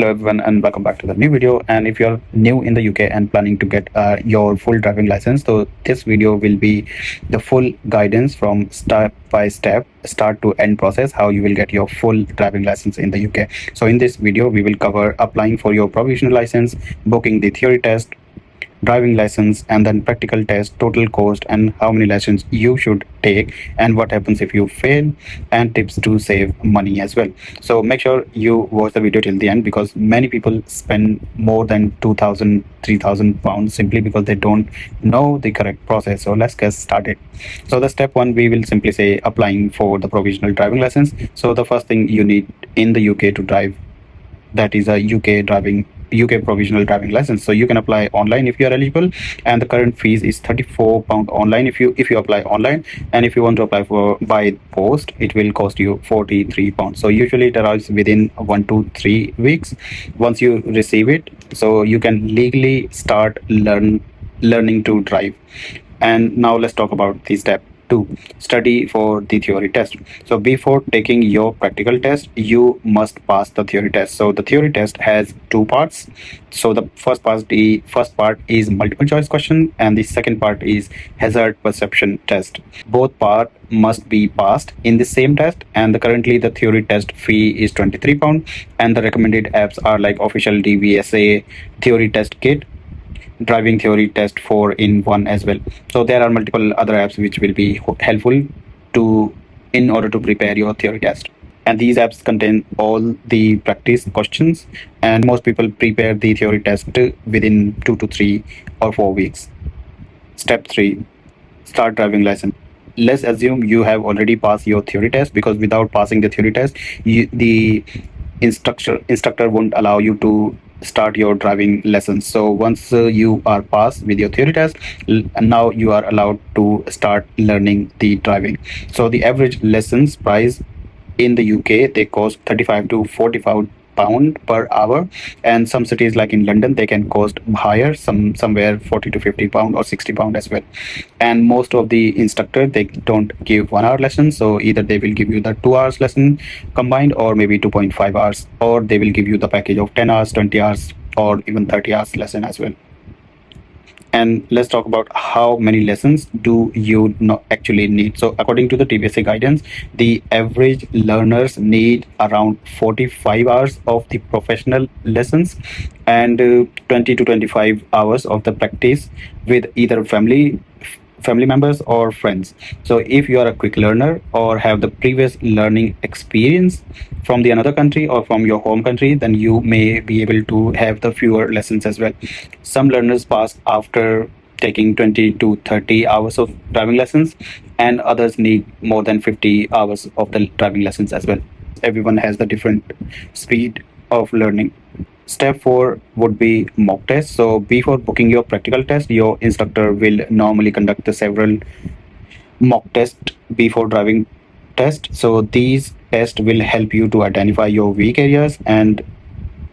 Hello everyone and welcome back to the new video. And if you're new in the UK and planning to get your full driving license, so this video will be the full guidance from step by step, start to end process, how you will get your full driving license in the UK. So in this video, we will cover applying for your provisional license, booking the theory test, driving license, and then practical test, total cost, and how many lessons you should take, and what happens if you fail, and tips to save money as well. So make sure you watch the video till the end, because many people spend more than 2,000 3,000 pounds simply because they don't know the correct process. So let's get started. So the step one, we will simply say applying for the provisional driving license. So the first thing you need in the UK to drive, that is a UK provisional driving license. So you can apply online if you are eligible, and the current fees is £34 online if you apply online, and if you want to apply for by post, it will cost you £43. So usually it arrives within 1 to 3 weeks once you receive it, so you can legally start learning to drive. And now let's talk about the step 2, study for the theory test. So before taking your practical test, you must pass the theory test. So the theory test has 2 parts. So the first part is multiple choice question, and the second part is hazard perception test. Both part must be passed in the same test, and currently the theory test fee is £23, and the recommended apps are like official DVSA theory test kit, driving theory test 4-in-1 as well. So there are multiple other apps which will be helpful in order to prepare your theory test, and these apps contain all the practice questions, and most people prepare the theory test within 2 to 3 or 4 weeks. Step 3, start driving license. Let's assume you have already passed your theory test, because without passing the theory test, the instructor won't allow you to start your driving lessons. So once you are passed with your theory test, now you are allowed to start learning the driving. So the average lessons price in the UK, they cost 35 to 45 pound per hour, and some cities like in London, they can cost higher, somewhere 40 to 50 pound or 60 pound as well. And most of the instructor, they don't give 1 hour lesson, so either they will give you the 2 hours lesson combined, or maybe 2.5 hours, or they will give you the package of 10 hours, 20 hours, or even 30 hours lesson as well. And let's talk about how many lessons do you actually need. So according to the DVSA guidance, the average learners need around 45 hours of the professional lessons, and 20 to 25 hours of the practice with either family members or friends. So if you are a quick learner or have the previous learning experience from the another country or from your home country, then you may be able to have the fewer lessons as well. Some learners pass after taking 20 to 30 hours of driving lessons, and others need more than 50 hours of the driving lessons as well. Everyone has the different speed of learning. Step 4 would be mock test. So before booking your practical test, your instructor will normally conduct the several mock tests before driving test. So these tests will help you to identify your weak areas, and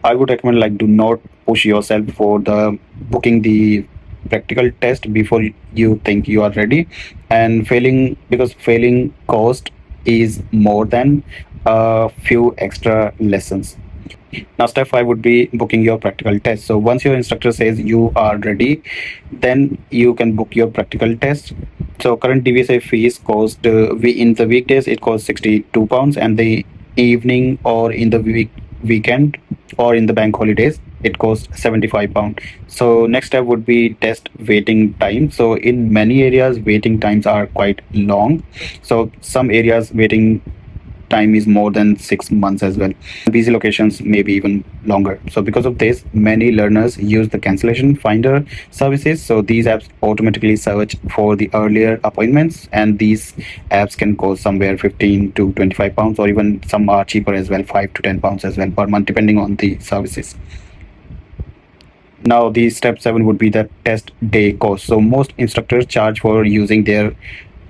I would recommend, like, do not push yourself for the booking the practical test before you think you are ready, and because failing cost is more than a few extra lessons. Now step 5 would be booking your practical test. So once your instructor says you are ready, then you can book your practical test. So current DVSA fees cost, in the weekdays it costs £62, and the evening or in the weekend or in the bank holidays it costs £75. So next step would be test waiting time. So in many areas waiting times are quite long. So some areas waiting time is more than 6 months as well. Busy locations may be even longer. So because of this, many learners use the cancellation finder services. So these apps automatically search for the earlier appointments, and these apps can cost somewhere 15 to 25 pounds, or even some are cheaper as well, 5 to 10 pounds as well per month, depending on the services. Now the step 7 would be the test day cost. So most instructors charge for using their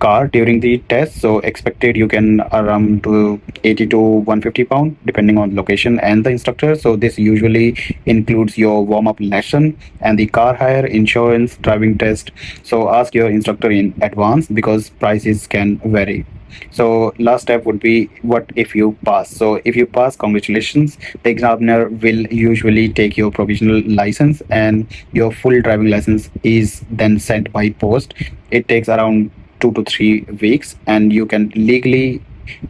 car during the test. So expected you can around to 80 to 150 pound depending on location and the instructor. So this usually includes your warm-up lesson and the car hire, insurance, driving test. So ask your instructor in advance because prices can vary. So last step would be, what if you pass? So if you pass, congratulations. The examiner will usually take your provisional license, and your full driving license is then sent by post. It takes around 2 to 3 weeks, and you can legally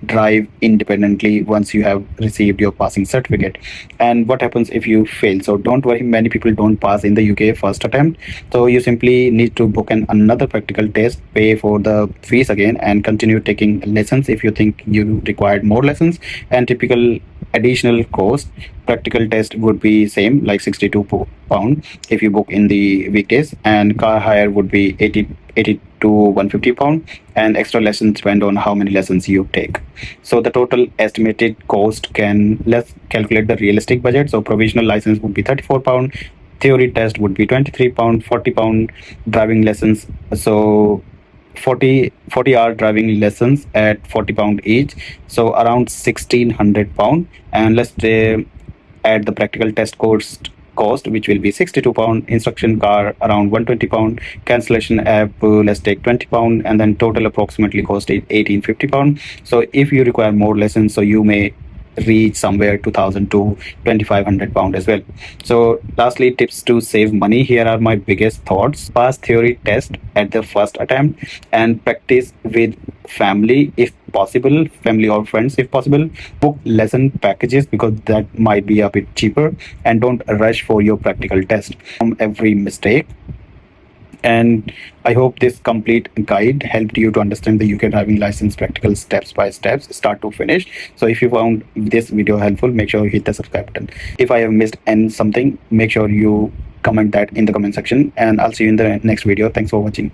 drive independently once you have received your passing certificate. And what happens if you fail? So don't worry, many people don't pass in the UK first attempt. So you simply need to book another practical test, pay for the fees again, and continue taking lessons if you think you required more lessons. And typical additional cost, practical test would be same, like 62 pound if you book in the weekdays, and car hire would be 80 to 150 pound, and extra lessons depend on how many lessons you take. So the total estimated cost, let's calculate the realistic budget. So provisional license would be 34 pound, theory test would be 23 pound, 40 pound driving lessons. So 40 hour driving lessons at 40 pound each, so around 1600 pound. And let's add the practical test cost, which will be 62 pound, instruction car around 120 pound, cancellation app, let's take 20 pound, and then total approximately cost is 1850 pound. So if you require more lessons, so you may reach somewhere 2000 to 2500 pound as well. So lastly, tips to save money. Here are my biggest thoughts. Pass theory test at the first attempt, and practice with family if possible, family or friends if possible. Book lesson packages because that might be a bit cheaper, and don't rush for your practical test from every mistake. And I hope this complete guide helped you to understand the UK driving license practical steps by steps, start to finish. So if you found this video helpful, make sure you hit the subscribe button. If I have missed something, make sure you comment that in the comment section, and I'll see you in the next video. Thanks for watching.